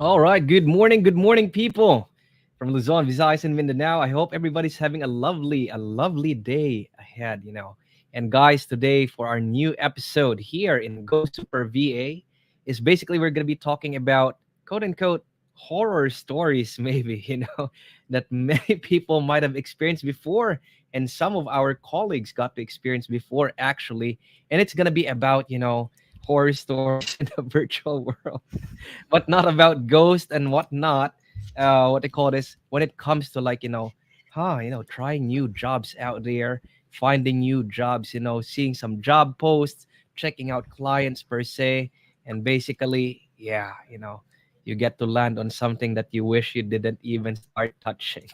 All right. good morning, people from Luzon, Visayas, and Mindanao. I hope everybody's having a lovely day ahead. And guys, today for our new episode here in Go Super VA is basically we're gonna be talking about quote unquote horror stories, maybe that many people might have experienced before, and some of our colleagues got to experience before actually. And it's gonna be about horror stories in the virtual world but not about ghosts and whatnot. What they call this when it comes to trying new jobs out there, finding new jobs, seeing some job posts, checking out clients per se, and basically, yeah, you get to land on something that you wish you didn't even start touching.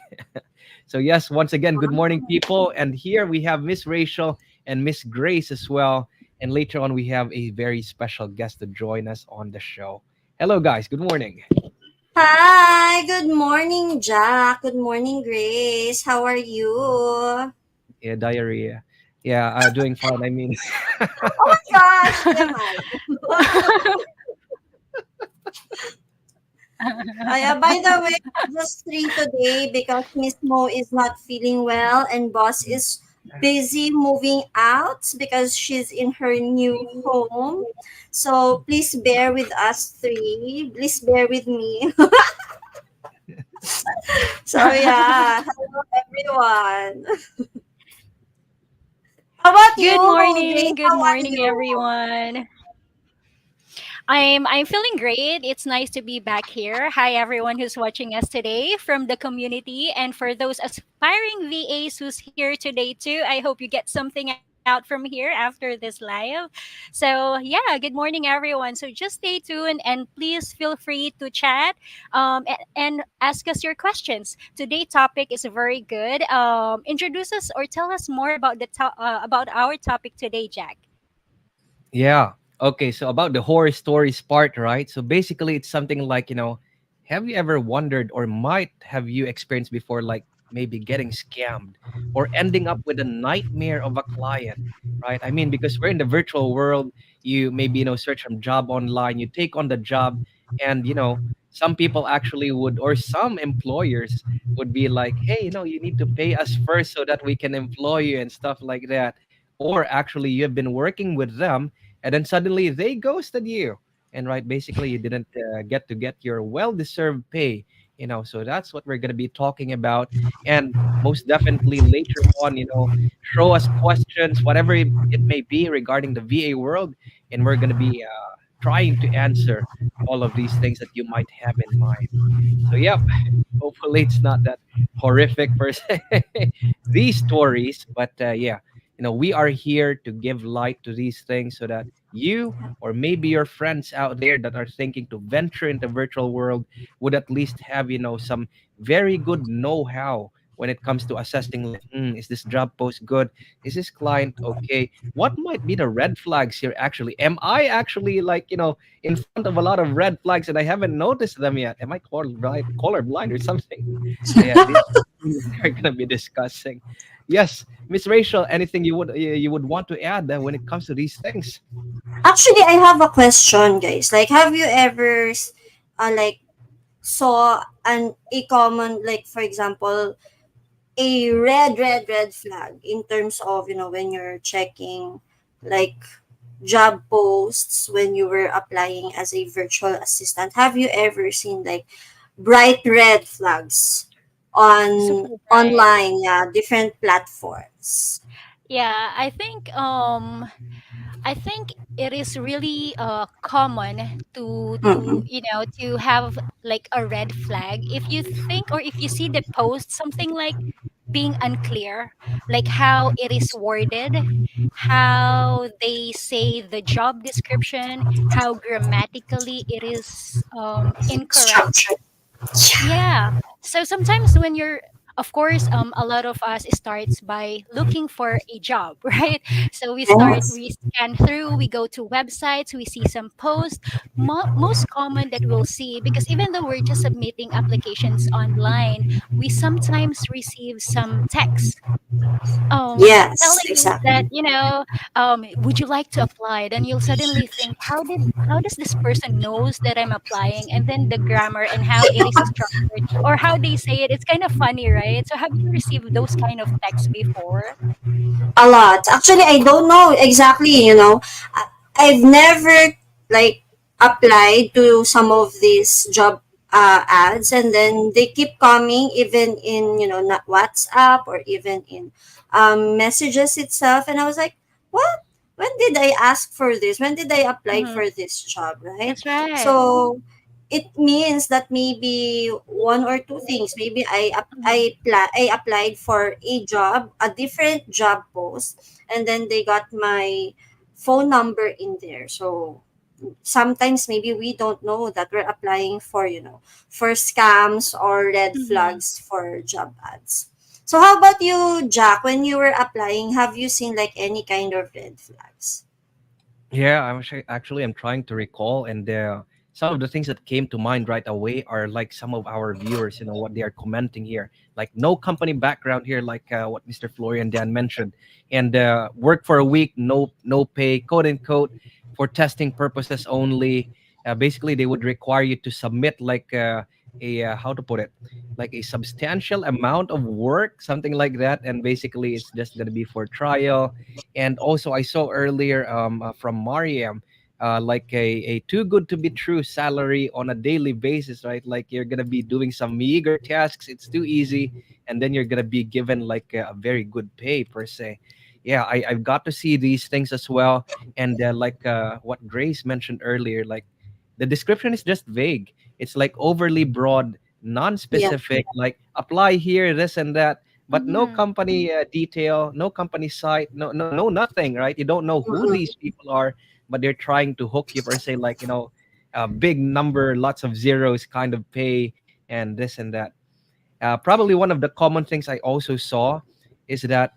So yes, once again, good morning, people, and here we have Miss Rachel and Miss Grace as well. And later on, we have a very special guest to join us on the show. Hello, guys. Good morning. Hi, good morning, Jack. Good morning, Grace. How are you? Yeah, diarrhea. Yeah, doing fine. I mean, Oh my gosh, TMI. By the way, I'm just free today because Miss Mo is not feeling well and boss is busy moving out because she's in her new home. So please bear with us three. Please bear with me. So yeah, hello everyone. How about Good you, Grace? morning. Good How are morning, you? everyone. I'm feeling great. It's nice to be back here. Hi, everyone who's watching us today from the community, and for those aspiring VAs who's here today too. I hope you get something out from here after this live. So yeah, good morning, everyone. So just stay tuned and please feel free to chat and ask us your questions. Today's topic is very good. Introduce us or tell us more about about our topic today, Jack. yeah. Okay, so about the horror stories part, right? So basically, it's something like, have you ever wondered or might have you experienced before, like maybe getting scammed or ending up with a nightmare of a client, right? I mean, because we're in the virtual world, you maybe, search from job online, you take on the job, and, some people actually would, or some employers would be like, hey, you need to pay us first so that we can employ you and stuff like that. Or actually, you have been working with them and then suddenly they ghosted you, and right, basically you didn't get your well-deserved pay. So that's what we're going to be talking about. And most definitely later on, throw us questions, whatever it may be regarding the VA world, and we're going to be trying to answer all of these things that you might have in mind. So yep, hopefully it's not that horrific per se, these stories, but yeah, we are here to give light to these things so that you or maybe your friends out there that are thinking to venture into virtual world would at least have some very good know-how when it comes to assessing, like, is this job post good, is this client okay, what might be the red flags here, actually am I actually, like, in front of a lot of red flags and I haven't noticed them yet, am I color blind or something? So yeah, these are the things that we're going to be discussing. Yes, Miss Rachel, anything you would want to add when it comes to these things? Actually, I have a question, guys. Like, have you ever, like, saw a common, like, for example, a red flag in terms of when you're checking, like, job posts when you were applying as a virtual assistant, have you ever seen like bright red flags on Super bright. online, yeah, different platforms? Yeah, I think it is really common to Mm-mm. to have like a red flag if you think or if you see the post something like being unclear, like how it is worded, how they say the job description, how grammatically it is incorrect. Structure. Yeah. Yeah. So sometimes when you're, of course, a lot of us starts by looking for a job, right? So Yes. we scan through, we go to websites, we see some posts. Most common that we'll see, because even though we're just submitting applications online, we sometimes receive some text Yes, telling us that, exactly. would you like to apply? Then you'll suddenly think, how does this person knows that I'm applying? And then the grammar and how it is structured or how they say it, it's kind of funny, right? So have you received those kind of texts before? A lot. Actually, I don't know exactly, I've never like applied to some of these job ads, and then they keep coming even in, not WhatsApp or even in messages itself. And I was like, what? When did I ask for this? When did I apply Hmm. for this job, right? That's right. So it means that maybe one or two things. Maybe Hmm. I applied for a job, a different job post, and then they got my phone number in there. So sometimes maybe we don't know that we're applying for, for scams or red Hmm. flags for job ads. So how about you, Jack? When you were applying, have you seen like any kind of red flags? Yeah, I'm trying to recall, and some of the things that came to mind right away are like some of our viewers, what they are commenting here, like no company background here, like what Mr. Florian Dan mentioned, and work for a week, no pay, quote unquote, for testing purposes only. Basically, they would require you to submit like a how to put it, like a substantial amount of work, something like that, and basically it's just gonna be for trial. And also, I saw earlier from Mariam, like a too good to be true salary on a daily basis, right? Like you're gonna be doing some meager tasks, it's too easy, and then you're gonna be given like a very good pay per se. Yeah, I've got to see these things as well. And like what Grace mentioned earlier, like the description is just vague. It's like overly broad, Yeah. non-specific, like apply here, this and that, but no Hmm. company detail, no company site, no nothing, right? You don't know who Mm-mm. these people are, but they're trying to hook you for say like a big number, lots of zeros kind of pay, and this and that. Probably one of the common things I also saw is that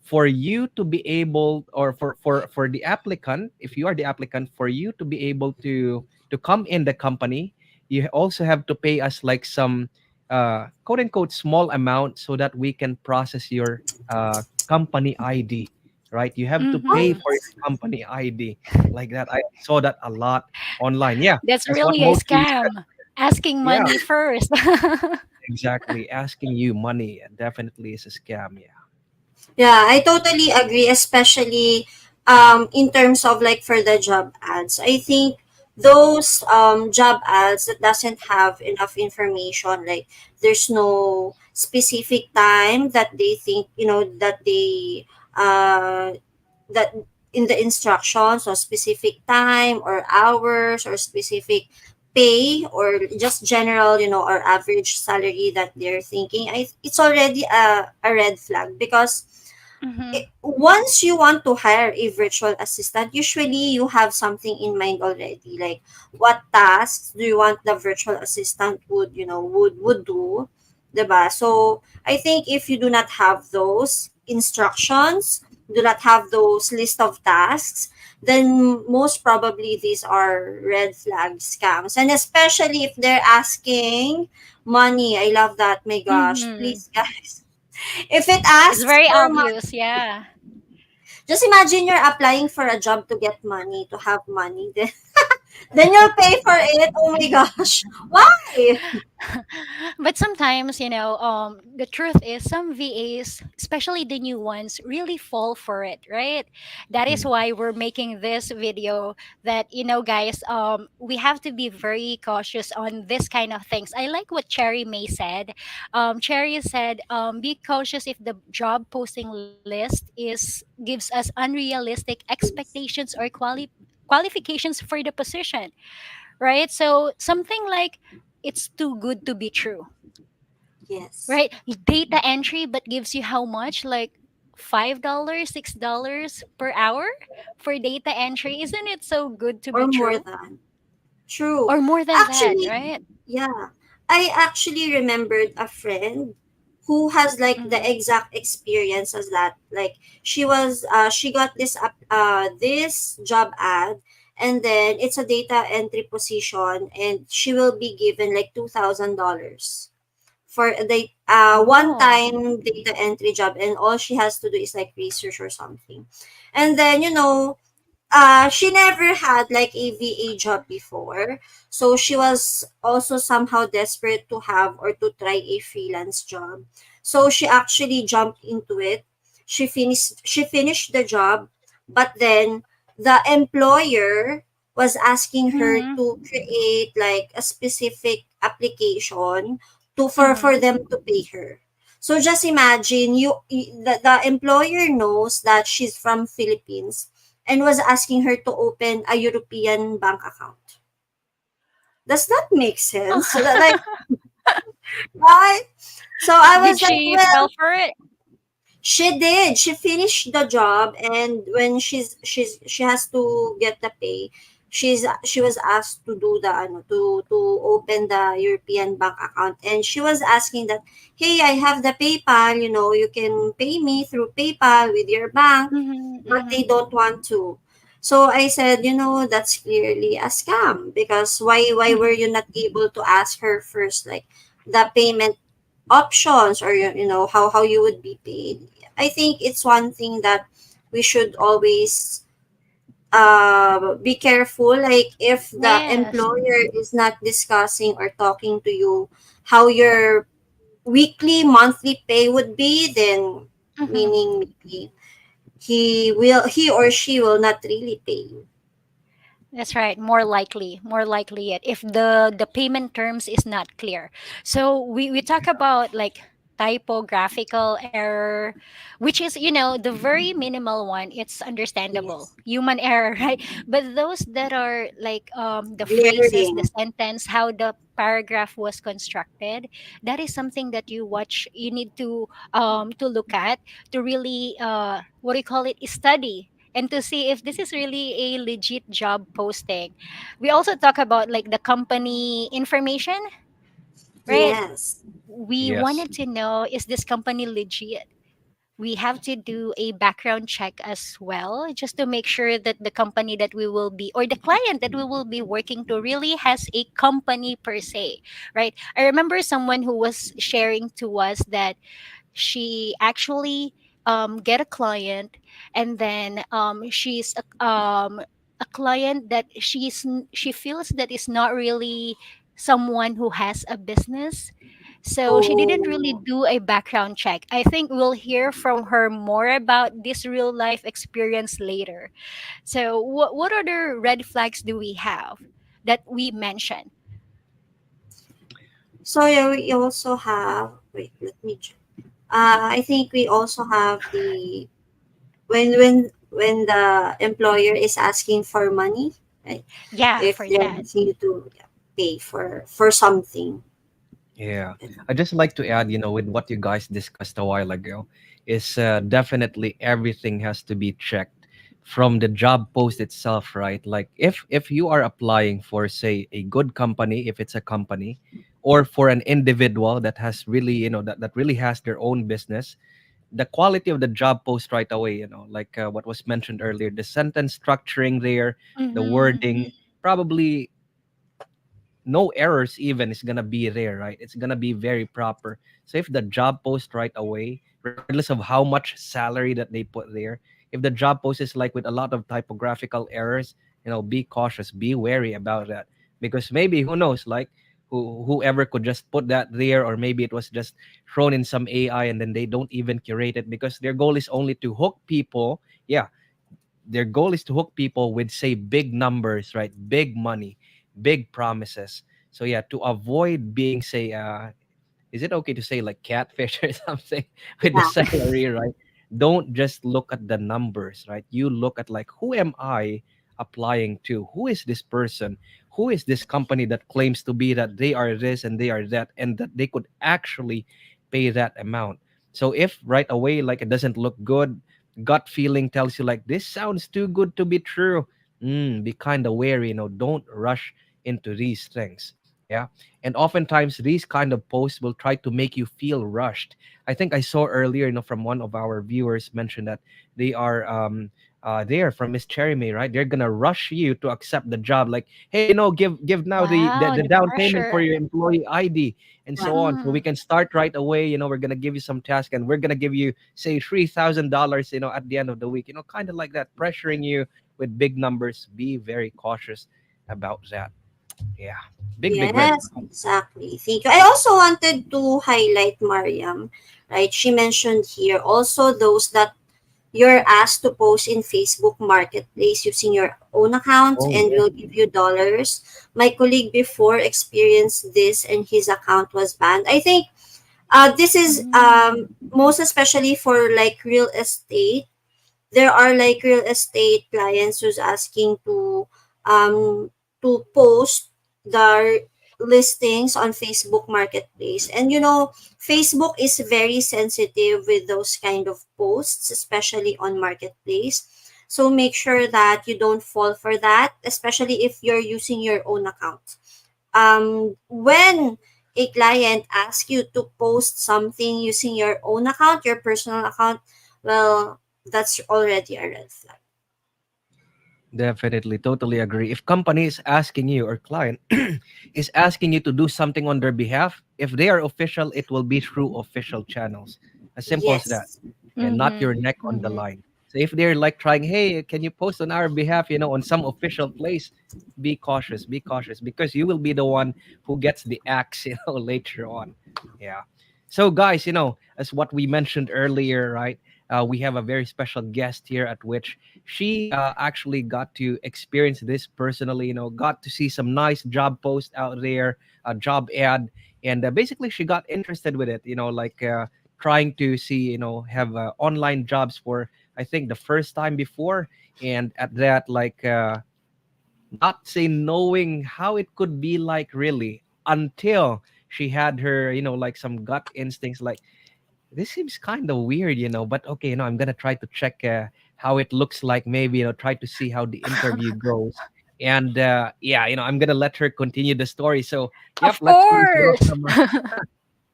for you to be able, or for the applicant, if you are the applicant, for you to be able to come in the company, you also have to pay us like some quote unquote small amount so that we can process your company ID, right? You have to pay Hmm. for your company ID, like that. I saw that a lot online. Yeah, That's that's what really a mostly said. scam. Asking Yeah, money first. exactly, asking you money definitely is a scam. Yeah. Yeah, I totally agree, especially in terms of like for the job ads. I think those job ads that doesn't have enough information, like there's no specific time that they think, that in the instructions, or specific time or hours or specific pay, or just general, or average salary that they're thinking, it's already a red flag, because Hmm. once you want to hire a virtual assistant, usually you have something in mind already. Like, what tasks do you want the virtual assistant would do, diba? So I think if you do not have those instructions, do not have those list of tasks, then most probably these are red flag scams. And especially if they're asking money. I love that. My gosh, Hmm. please, guys. If it It's asks very for money, obvious, yeah. just imagine you're applying for a job to get money, to have money. Then Then you'll pay for it. Oh my gosh. Why? But sometimes, the truth is some VAs, especially the new ones, really fall for it, right? That is Mm. why we're making this video that, guys, we have to be very cautious on this kind of things. I like what Cherry May said. Cherry said, be cautious if the job posting list gives us unrealistic expectations or qualifications for the position, right? So something like it's too good to be true, Yes. right? Data entry, but gives you how much? Like $5, $6 per hour for data entry. Isn't it so good to Or be more true? than. True. Or more than that, Actually, right? yeah. I actually remembered a friend who has like the Mm-hmm. exact experience as that. Like she got this job ad, and then it's a data entry position, and she will be given like $2,000 for the one Oh. time data entry job, and all she has to do is like research or something. And then she never had like a VA job before. So she was also somehow desperate to have or to try a freelance job. So she actually jumped into it. She finished the job, but then the employer was asking her Mm-hmm. to create like a specific application to for Mm-hmm. them to pay her. So just imagine the employer knows that she's from Philippines and was asking her to open a European bank account. Does that make sense? So that, like, right? So I Did was like, she well, fell for it? she did. She finished the job, and when she has to get the pay, she was asked to do the to open the European bank account, and she was asking that, hey, I have the PayPal. You can pay me through PayPal with your bank, Mm-hmm. but Mm-hmm. they don't want to. So I said, that's clearly a scam, because why were Mm-hmm. you not able to ask her first, like the payment options, or how you would be paid. I think it's one thing that we should always be careful, like if the Yes. employer is not discussing or talking to you how your weekly monthly pay would be, then Mm-hmm. meaning maybe he or she will not really pay you. That's right. More likely it if the payment terms is not clear. So we talk about like typographical error, which is the very minimal one. It's understandable, Yes. human error, right? But those that are like the phrases, the Glaring. sentence, how the paragraph was constructed, that is something that you need to look at, to really what do you call it, study, and to see if this is really a legit job posting. We also talk about like the company information, right? Yes. We Yes. wanted to know, is this company legit? We have to do a background check as well, just to make sure that the company that we will be, or the client that we will be working to, really has a company per se, right? I remember someone who was sharing to us that she actually get a client, and then she's a client that she feels that is not really someone who has a business, so she didn't really Oh. do a background check. I think we'll hear from her more about this real life experience later. So what other red flags do we have that we mentioned? So yeah, we also have. Wait, let me check. I think we also have the when the employer is asking for money, right? Yeah, If for they're that. asking you to, yeah, pay for something. Yeah. I just like to add, with what you guys discussed a while ago, is definitely everything has to be checked from the job post itself, right? Like if you are applying for, say, a good company, if it's a company, or for an individual that has really, that really has their own business, the quality of the job post right away, like what was mentioned earlier, the sentence structuring there, the Mm-hmm. wording, probably no errors even is gonna be there, right? It's gonna be very proper. So if the job post right away, regardless of how much salary that they put there, if the job post is like with a lot of typographical errors, be cautious, be wary about that, because maybe who knows, like whoever could just put that there, or maybe it was just thrown in some AI and then they don't even curate it because their goal is only to hook people. Yeah, their goal is to hook people with, say, big numbers, right? Big money, big promises. So yeah, to avoid being, say, is it okay to say like catfish or something with the Yeah. salary, right? Don't just look at the numbers, right? You look at like, who am I applying to? Who is this person? Who is this company that claims to be that they are this and they are that, and that they could actually pay that amount? So if right away, like, it doesn't look good, gut feeling tells you like, this sounds too good to be true. Be kind of wary, don't rush into these things. Yeah. And oftentimes these kind of posts will try to make you feel rushed. I think I saw earlier, from one of our viewers mentioned that they are there from Miss Cherry May, right? They're gonna rush you to accept the job, like, hey, give now the, Wow, the the down payment for pressure. your employee ID and Yeah. so on, so we Mm. can start right away. We're gonna give you some task, and we're gonna give you, say, $3,000, at the end of the week, kind of like that, pressuring you with big numbers. Be very cautious about that. Yeah. Big red Yes, flag. exactly. Thank you. I also wanted to highlight Mariam, right? She mentioned here also those that you're asked to post in Facebook Marketplace using your own account Oh and yeah. will give you dollars. My colleague before experienced this and his account was banned. I think this is Mm. most especially for like real estate. There are like real estate clients who's asking to post the listings on Facebook Marketplace. And Facebook is very sensitive with those kind of posts, especially on Marketplace. So make sure that you don't fall for that, especially if you're using your own account. When a client asks you to post something using your own account, your personal account, well, that's already a red flag. Definitely, totally agree. If company is asking you, or client is asking you to do something on their behalf, if they are official, it will be through official channels. As simple as that, Yes. and not your Mhm. neck on the Mhm. line. So if they're like trying, hey, can you post on our behalf, on some official place? Be cautious, because you will be the one who gets the axe, later on. Yeah. So guys, as what we mentioned earlier, right? We have a very special guest here, at which she actually got to experience this personally, got to see some nice job post out there, a job ad, and basically she got interested with it, like, trying to see, have online jobs for, I think, the first time before. And at that, like, not say knowing how it could be like, really, until she had her, like, some gut instincts, like, this seems kind of weird, but okay, I'm gonna try to check how it looks like, maybe, try to see how the interview goes. And yeah, I'm gonna let her continue the story. So yep, Of let's please course. welcome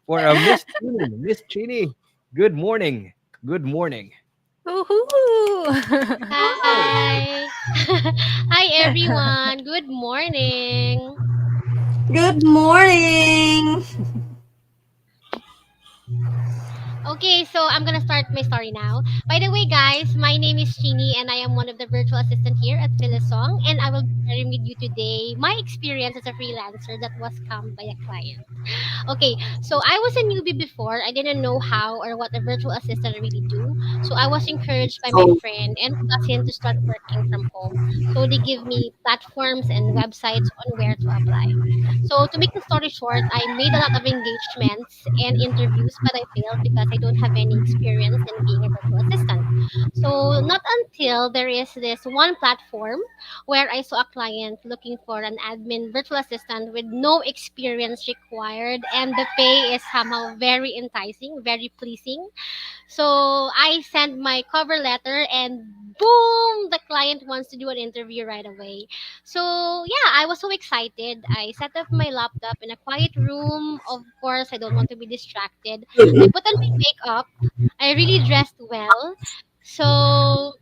for Miss Chini. Good morning. Good morning. Woohoo. Hi. Hi everyone. Good morning. Good morning. Okay, so I'm gonna start my story now. By the way, guys, my name is Chini and I am one of the virtual assistant here at Filisong, and I will be sharing with you today my experience as a freelancer that was scammed by a client. Okay, so I was a newbie before. I didn't know how or what a virtual assistant really do. So I was encouraged by my Oh, friend and cousin to start working from home. So they give me platforms and websites on where to apply. So to make the story short, I made a lot of engagements and interviews, but I failed because I don't have any experience in being a virtual assistant. So not until there is this one platform where I saw a client looking for an admin virtual assistant with no experience required, and the pay is somehow very enticing, very pleasing. So I sent my cover letter, and boom, the client wants to do an interview right away. So yeah, I was so excited. I set up my laptop in a quiet room. Of course, I don't want to be distracted. I put on my makeup. I really dressed well. So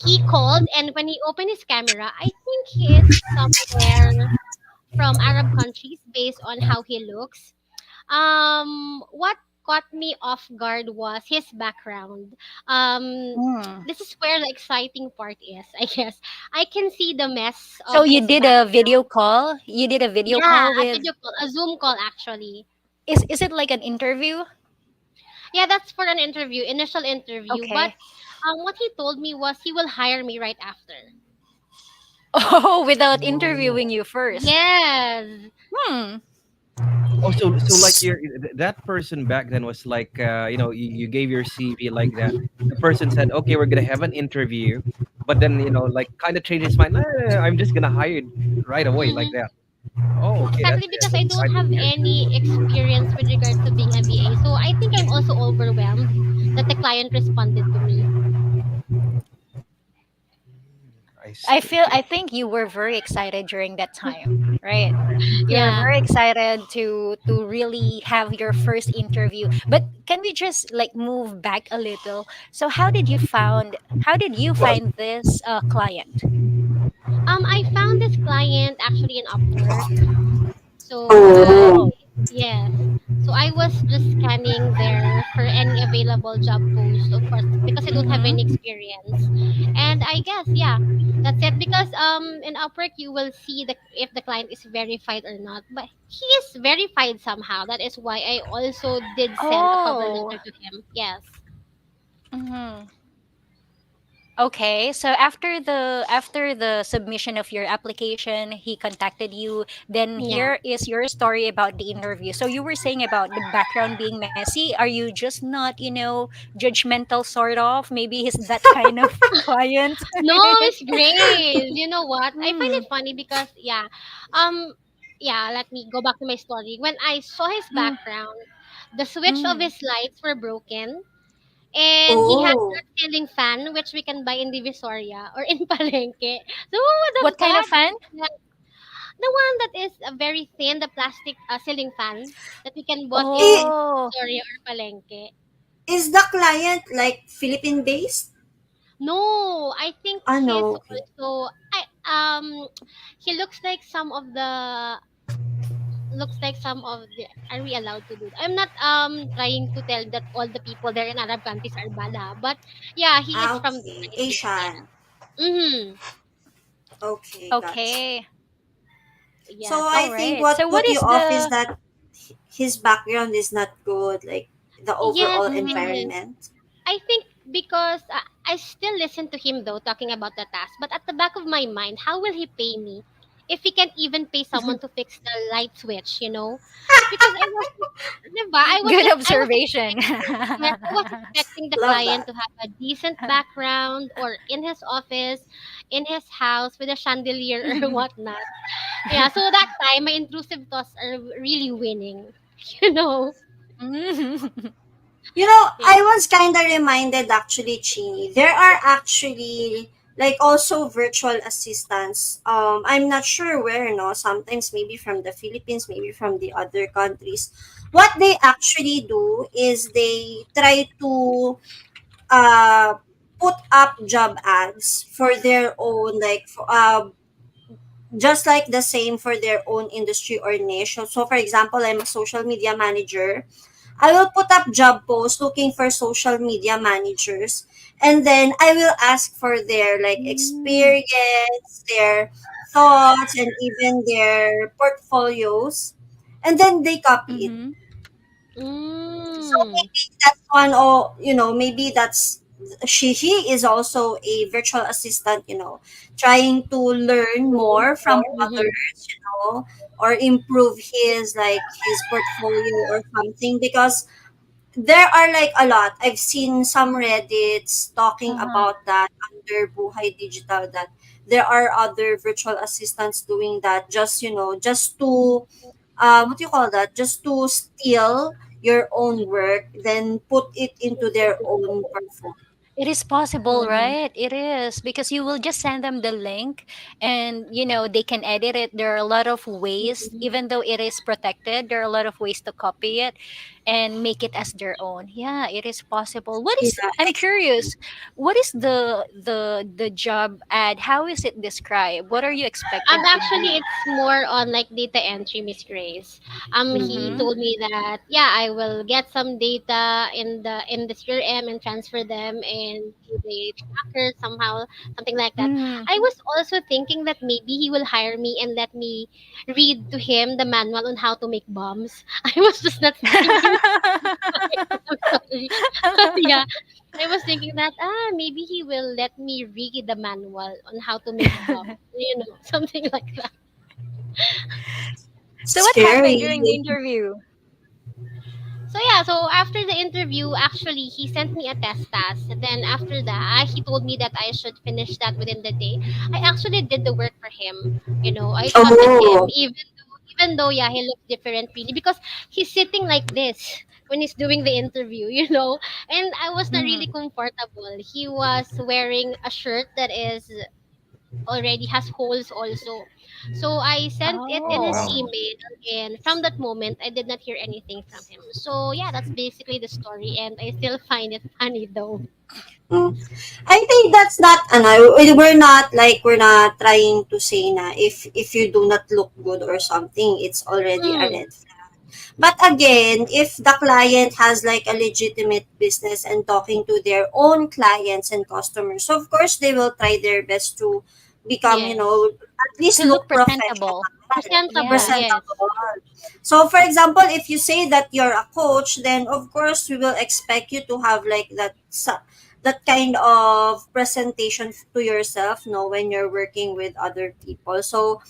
he called, and when he opened his camera, I think he is somewhere from Arab countries based on how he looks. What caught me off guard was his background. Um, Mm. this is where the exciting part is, I guess. I can see the mess So of you his did back. a video call? You did a video Yeah, call a with, video call, a Zoom call actually. is it like an interview? Yeah, that's for an interview, initial interview. But Okay. what he told me was he will hire me right after. Oh, without Oh. interviewing you first. Yes. Hmm. Oh, so like that person back then was like, you gave your CV like that. The person said, "Okay, we're gonna have an interview," but then like kind of changed his mind. "No, no, no, I'm just gonna hire you right away like Hmm. that." Oh, okay, Exactly, because that's I don't exciting have to hear. any experience with regards to being a VA. So I think I'm also overwhelmed that the client responded to me. I I see. feel I think you were very excited during that time, right? You were Yeah. very excited to really have your first interview. But can we just like move back a little? So how did you find this client? I found this client actually in Upwork. So Oh. yes. So I was just scanning there for any available job post, of course, because I don't have any Mm-hmm. experience. And I guess yeah, that's it. Because in Upwork you will see the if the client is verified or not. But he is verified somehow. That is why I also did send a cover Oh. letter to him. Yes. Mm-hmm. Okay, so after the submission of your application, he contacted you. Then Yeah. here is your story about the interview. So you were saying about the background being messy. Are you just not, judgmental sort of? Maybe he's that kind of client. No, Miss Grace. You know what? I find Mm, it funny because um, Let me go back to my story. When I saw his mm, background, the switch of mm. his lights were broken, and he had Oh. that ceiling fan which we can buy in Divisoria or in Palenque. So who would have What kind of thought fan? that the one that is very thin, the plastic ceiling fan that we can bought in I- Oh, Divisoria or Palenque? is the client like Philippine based? No, I think Ah, he's no. Okay. also I he looks like some of the are we allowed to do that? I'm not trying to tell that all the people there in Arab countries are bad, but yeah, he is Ah, from the okay. Philippines. Asian. Yes. Mm-hmm. Okay, gotcha. okay. So Yes. All I think right. what So what put you is off is the that his background is not good, like the Yes, overall it Mhm. is. environment. I think because I still listen to him though talking about the task, but at the back of my mind, how will he pay me if he can't even pay someone to fix the light switch? You know, because I was, diba? Good I was observation? expecting, yes, I was expecting the Love client that. to have a decent background or in his office, in his house with a chandelier or whatnot. Yeah, so that time my intrusive thoughts are really winning. You know, Mhm. You know, yeah. I was kind of reminded actually, Chini, there are actually like also virtual assistants. I'm not sure where, no, sometimes maybe from the Philippines, maybe from the other countries. What they actually do is they try to uh put up job ads for their own just like the same for their own industry or niche. So for example, I'm a social media manager. I will put up job posts looking for social media managers, and then I will ask for their like Mm. experience, their thoughts, and even their portfolios, and then they copy it. Mhm. So Mm. maybe that's one, or maybe that's he is also a virtual assistant, trying to learn more from Mm-hmm. others, or improve his portfolio or something, because there are like a lot. I've seen some Reddits talking Uh-huh. about that under Buhay Digital, that there are other virtual assistants doing that, just to what do you call that? Just to steal your own work, then put it into their own portfolio. It is possible, Mm-hmm. right? It is because you will just send them the link and they can edit it. There are a lot of ways, even though it is protected, there are a lot of ways to copy it. and make it as their own. Yeah, it is possible. What is, Yeah. I'm curious, what is the job ad? How is it described? What are you expected to Actually, do? it's more on like data entry, Miss Grace. He Mm-hmm. Mm. told me that yeah, I will get some data in the CRM and transfer them into the tracker somehow, something like that. Mm-hmm. I was also thinking that maybe he will hire me and let me read to him the manual on how to make bombs. I was just not thinking. I'm sorry, but yeah, I was thinking that maybe he will let me read the manual on how to make bomb, something like that. So what happened Scary. during the interview? So yeah, so after the interview, actually he sent me a test task. Then after that, he told me that I should finish that within the day. I actually did the work for him. I trusted him, Oh. even though yeah, he looks different really because he's sitting like this when he's doing the interview, and I was not really Mm-hmm. comfortable. He was wearing a shirt that is already has holes also. So I sent it Oh in an wow. Oh. email, and from that moment I did not hear anything from him. So yeah, that's basically the story, and I still find it funny though. Mm. I think that's not ano, we're not trying to say na if you do not look good or something, it's already a Mm, red flag. But again, if the client has like a legitimate business and talking to their own clients and customers, of course they will try their best to become, yes. at least To look look presentable. professional, Presentable, Yeah. yes. presentable. So for example, if you say that you're a coach, then of course we will expect you to have like that kind of presentation to yourself, no, when you're working with other people. So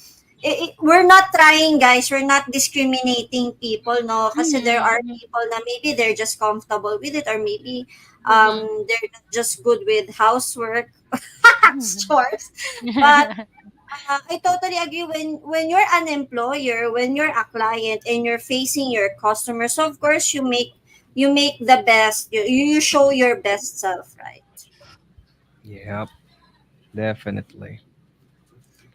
we're not trying, guys, we're not discriminating people, no, kasi there are Mm-hmm. people na maybe they're just comfortable with it, or maybe Mm-hmm. they're not just good with housework Mm-hmm. chores. But I totally agree, when you're an employer, when you're a client and you're facing your customers, of course you make the best, you show your best self, right? Yep, definitely.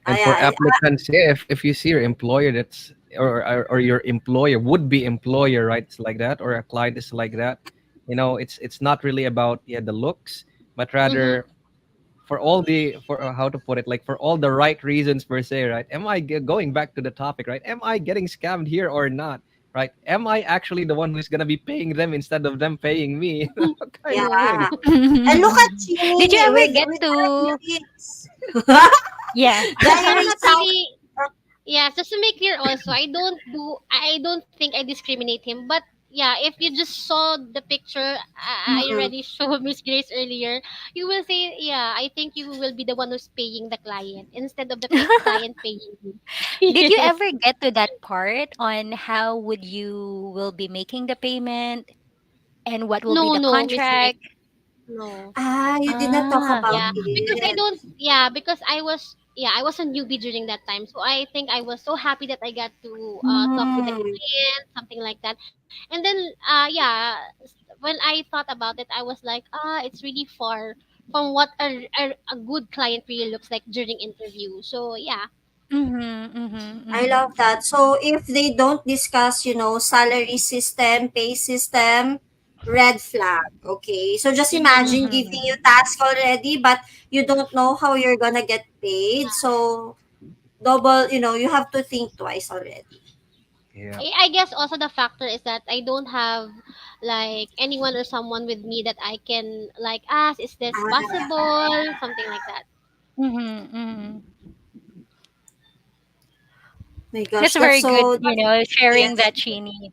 And for I applicants, yeah, if you see your employer that's or your employer would be employer, right? It's like that, or a client is like that. It's not really about the looks, but Mm-hmm. rather for all the for how to put it, like for all the right reasons per se, right? Going back to the topic, right? Am I getting scammed here or not? Right? Am I actually the one who's gonna be paying them instead of them paying me? Kind of way. Yeah. And look at Did you Chini ever with get her to? earrings. Yeah. The I'm earrings not sound. really. Yeah, just to make clear also, I don't think I discriminate him, but yeah, if you just saw the picture I Mm-mm. already showed Miss Grace earlier, you will say, yeah, I think you will be the one who's paying the client instead of the client paying you. Did you Yes. ever get to that part on how would you will be making the payment and what will be No, the no, Miss Grace. contract? No. You did not talk Ah. about Yeah, because I it. don't. Yeah, because I was a newbie during that time, so I think I was so happy that I got to talk with the Mm. client, something like that. And then, yeah, when I thought about it, I was like, it's really far from what a good client really looks like during interview. So yeah. Mhm. Mhm. I Mhm. love that. So if they don't discuss, salary system, pay system, red flag. Okay. So just Mm-hmm. imagine giving you Mhm. task already, but you don't know how you're gonna get paid. So double, you have to think twice already. Yeah. I guess also the factor is that I don't have like anyone or someone with me that I can like ask, is this Ah, possible? Something like that. Mhm. Mhm. my gosh, That's that's very good, so. sharing Yes. that, Chini.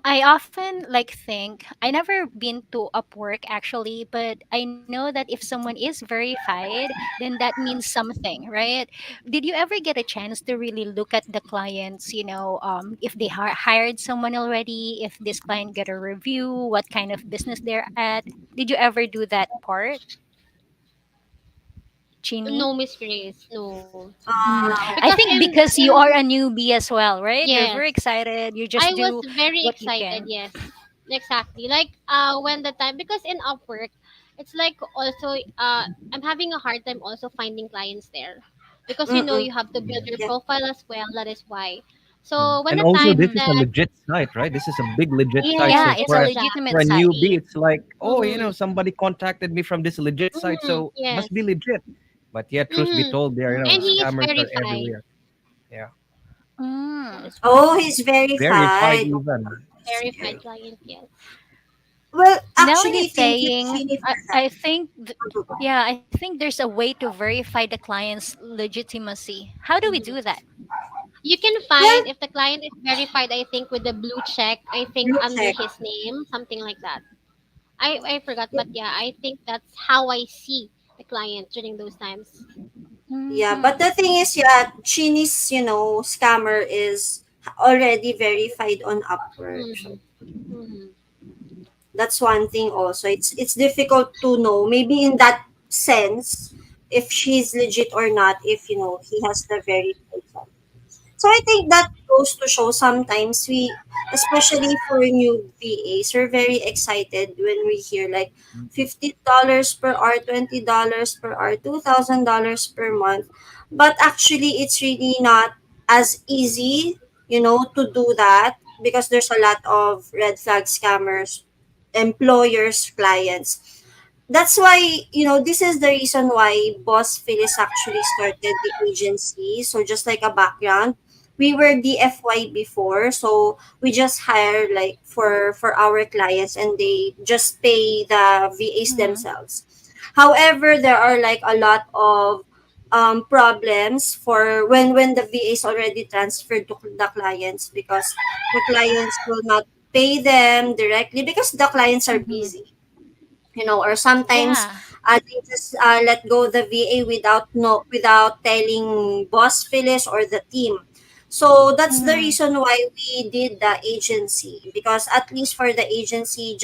I often like think I never been to Upwork actually, but I know that if someone is verified, then that means something, right? Did you ever get a chance to really look at the clients, if they hired someone already, if this client get a review, what kind of business they're at? Did you ever do that part, Chini? No, Miss Grace, no. Mm. Because Uh, I think because you are a newbie as well, right? You're yes, very excited. You I just was do very what you excited. can. Yes, exactly. Like when the time, because in Upwork, it's like also I'm having a hard time also finding clients there, because mm-mm. you have to build your Yeah. profile as well. That is why. Mm. So when And the also, time this is Mm-hmm. a that legit site, right? This is a big legit site. yes, Yeah, So it's for a a legitimate for a exactly. newbie, site. it's like, oh, Mm-hmm. somebody contacted me from this legit site, Mm-hmm. so must be Yes. legit. But yeah, truth be Mm-hmm. told, there And he is scammers are verified. everywhere. Yeah, That Mm. is Oh, why. he's verified verified. Oh, even. that's Verified scary. client, yes. Well, Now when you're actually, thank you, saying, Chini, for that. I think, yeah, I think there's a way to verify the client's legitimacy. How do we do Mhm. that? You can Well, find if the client is verified, I think with the blue check, I think blue under check. his name, something like that. I forgot, but yeah, I think that's how I see the client during those times. Yeah, Mm-hmm. but the thing is, yeah, Chini's, scammer is already verified on Upwork. So Mm-hmm. Mm-hmm. that's one thing also. It's difficult to know. Maybe in that sense, if she's legit or not, if he has the verified side. So I think that goes to show sometimes we, especially for new VAs, we're very excited when we hear like $50 per hour, $20 per hour, $2,000 per month. But actually, it's really not as easy, to do that because there's a lot of red flag scammers, employers, clients. That's why, this is the reason why Boss Phyllis actually started the agency. So just like a background, we were DFY before, so we just hire like for our clients and they just pay the VAs Mm-hmm. themselves. However, there are like a lot of problems for when the VAs already transferred to the clients because the clients will not pay them directly because the clients are Mm-hmm. busy, or sometimes Yeah. they just let go the VA without no without telling Boss Phyllis or the team. So that's the Mm-hmm. reason why we did the agency because at least for the agency,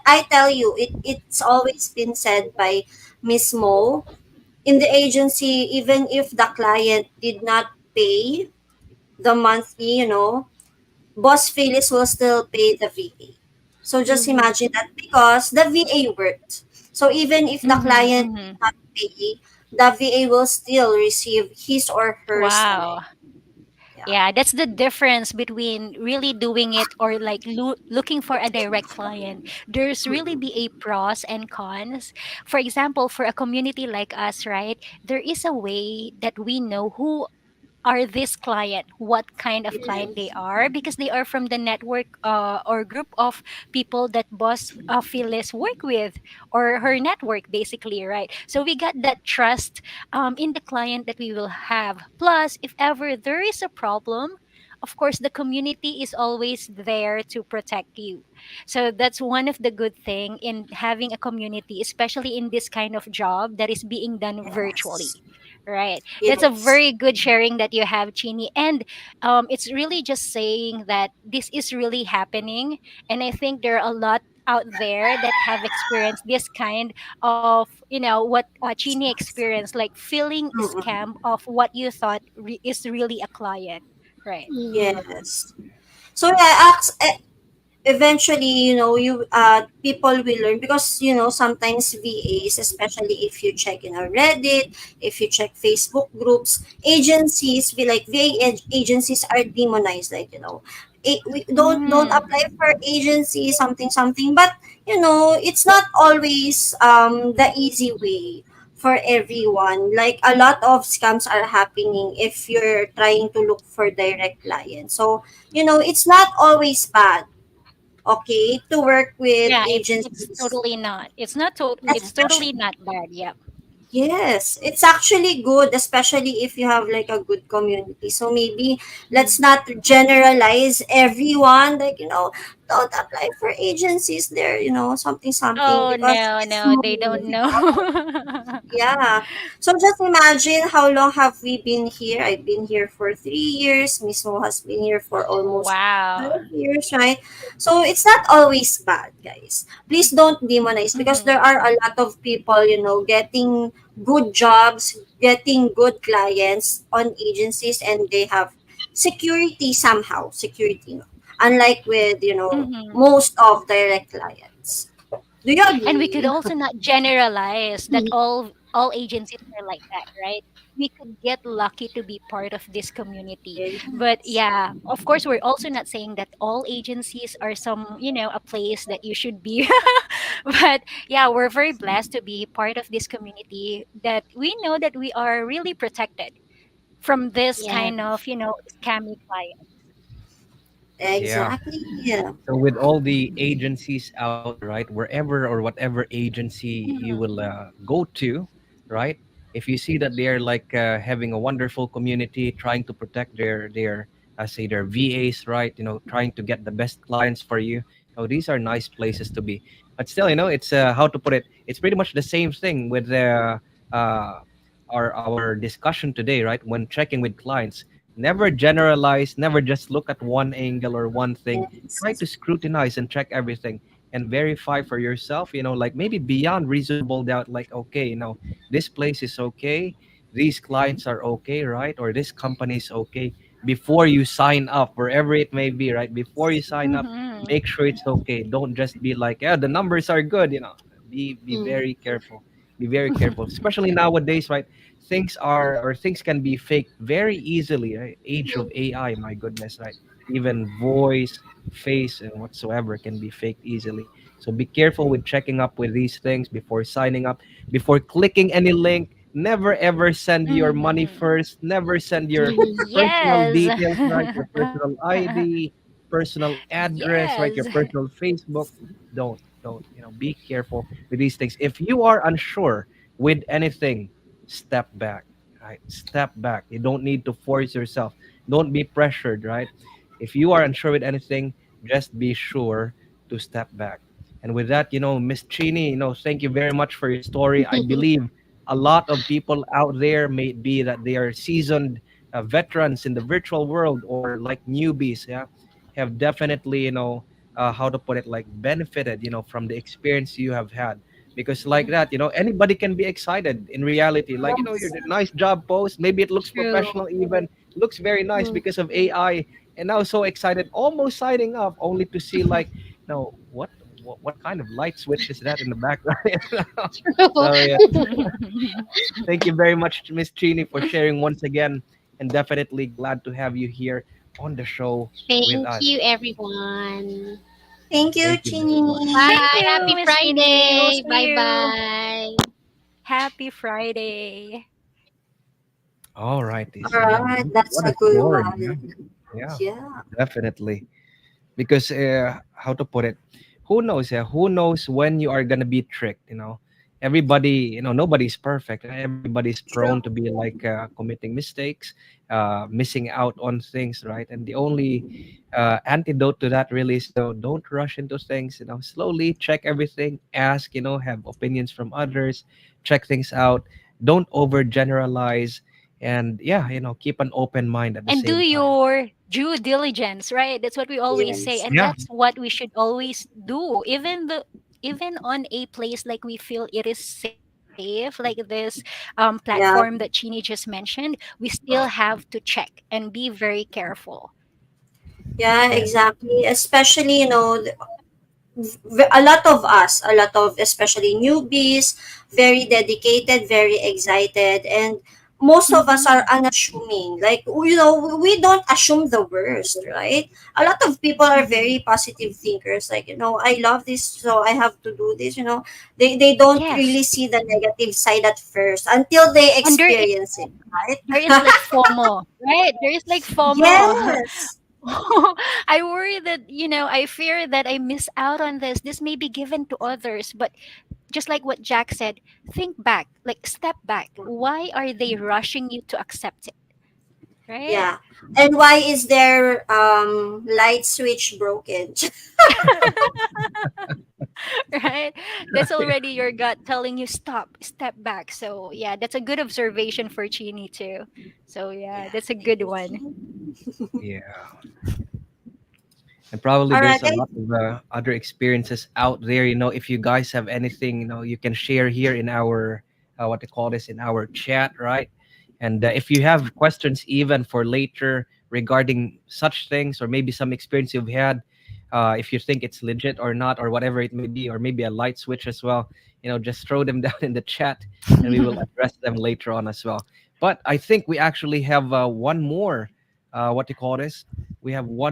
I tell you, it's always been said by Miss Mo in the agency, even if the client did not pay the monthly, Boss Phyllis will still pay the VA. So just Mm-hmm. imagine that because the VA worked. So even if the Mm-hmm. client Mm-hmm. did not pay, the VA will still receive his or her Wow. salary. Yeah. Yeah, that's the difference between really doing it or like looking for a direct client. There's really Mm-mm. be a pros and cons. For example, for a community like us, right? There is a way that we know who are this client, what kind of client they Yes. are, because they are from the network or group of people that boss Phyllis work with, or her network basically, right? So we got that trust in the client that we will have. Plus, if ever there is a problem, of course the community is always there to protect you. So that's one of the good thing in having a community, especially in this kind of job that is being done virtually, Yes. right? That's a Yes. very good sharing that you have, Chini. And it's really just saying that this is really happening. And I think there are a lot out there that have experienced this kind of, what Chini experienced, like feeling Mm-mm. scam of what you thought is really a client, right? Mm-hmm. Yes. So yeah, eventually, you people will learn because sometimes VAs, especially if you check Reddit, if you check Facebook groups, agencies be like agencies are demonized, like we don't Mm, apply for agency something something, but it's not always the easy way for everyone. Like a lot of scams are happening if you're trying to look for direct clients. So it's not always bad, okay, to work with yeah, it's agencies. totally not. It's totally Especially, not bad. Yep. yes, it's actually good, especially if you have like a good community. So maybe let's Mm-hmm. not generalize everyone, like, don't apply for agencies there, something, something, Oh because no, it's no, more they don't know. difficult. Yeah. So just imagine how long have we been here? I've been here for 3 years. Miss Mo has been here for almost Wow. 5 years, right? So it's not always bad, guys. Please don't demonize because Mm-hmm. there are a lot of people, getting good jobs, getting good clients on agencies, and they have security somehow, security. Unlike with, Mm-hmm. most of direct clients. Do you And we could agree? also not generalize that Mm-hmm. all agencies are like that, right? We could get lucky to be part of this community. But Yes. yeah, of course, we're also not saying that all agencies are some, a place that you should be. But yeah, we're very blessed to be part of this community that we know that we are really protected from this Yes. kind of, scammy client. Yeah. Exactly. Yeah. So with all the agencies out there, right, wherever or whatever agency you Mhm. will go to, right, if you see that they're like having a wonderful community, trying to protect their say their VAs, right, trying to get the best clients for you. Oh, these are nice places to be. But still, it's how to put it. It's pretty much the same thing with the uh, our discussion today, right? When checking with clients, never generalize, never just look at one angle or one thing. Try Yes. to scrutinize and check everything and verify for yourself, like maybe beyond reasonable doubt, like, okay, this place is okay, these clients are okay, right? Or this company is okay before you sign up, wherever it may be, right? Before you sign up, Mhm. make sure it's okay. Don't just be like, yeah, the numbers are good, be Mm. very careful. Be very careful, especially nowadays, right? Things can be faked very easily, right? Age of AI, my goodness, right? Even voice, face, and whatsoever can be faked easily. So be careful with checking up with these things before signing up, before clicking any link. Never ever send your money Mhm. first. Never send your Mhm. personal Yes. details, right? Your personal ID, personal address, right? Yes. Your personal Facebook. Don't. Be careful with these things. If you are unsure with anything, step back, right? Step back. You don't need to force yourself. Don't be pressured, right? If you are unsure with anything, just be sure to step back. And with that, Miss Chini, thank you very much for your story. I believe a lot of people out there may be that they are seasoned veterans in the virtual world or like newbies, yeah, have definitely, how to put it, like benefited, from the experience you have had. Because like that, anybody can be excited in reality. Like, your Yes. nice job post, maybe it looks True. professional, even looks very nice Mm. because of AI. And now so excited, almost signing up, only to see like, what kind of light switch is that in the background? So yeah, thank you very much, Miss Chini, for sharing once again, and definitely glad to have you here on the show with Thank us. you, everyone. Thank you, Thank you very much. Chini. Thank Bye. you, Happy Miss Jeannie. We'll Friday. see Bye you. bye. Happy Friday. All righty. All So right, that's what a a good story, one. huh? Yeah, Yeah. definitely. Because how to put it, who knows, yeah, who knows when you are gonna be tricked, everybody, nobody's perfect, everybody's prone True. to be like committing mistakes, missing out on things, right? And the only antidote to that really is, don't rush into things, slowly check everything, ask, have opinions from others, check things out, don't overgeneralize, and yeah, keep an open mind at the And do same time. your due diligence, right? That's what we always say. Yes. And Yeah. that's what we should always do. Even on a place like we feel it is safe, like this platform that Yeah. Chini just mentioned, we still have to check and be very careful. Yeah, Yeah. exactly. Especially, a lot of us, a lot of especially newbies, very dedicated, very excited, and most of us are Mm-hmm. unassuming. Like, we don't assume the worst, right? A lot of people are Mm-hmm. very positive thinkers. Like, I love this, so I have to do this. They don't Yes. really see the negative side at first until they And experience it, there is right? like FOMO, right? There is like FOMO. Yes. I worry that, I fear that I miss out on this. This may be given to others, but just like what Jack said, think back, like step back. Why are they rushing you to accept it? Right? Yeah. And why is their light switch broken? Right? That's already your gut telling you stop, step back. So, yeah, that's a good observation for Chini too. So, yeah, Yeah, that's a thank good you, one. Jean. Yeah. And probably All right, there's a lot of other experiences out there. If you guys have anything, you can share here in our what to call this, in our chat, right? And if you have questions even for later regarding such things, or maybe some experience you've had, if you think it's legit or not, or whatever it may be, or maybe a light switch as well, just throw them down in the chat, and we will address them later on as well. But I think we actually have one more, what do you call this? We have We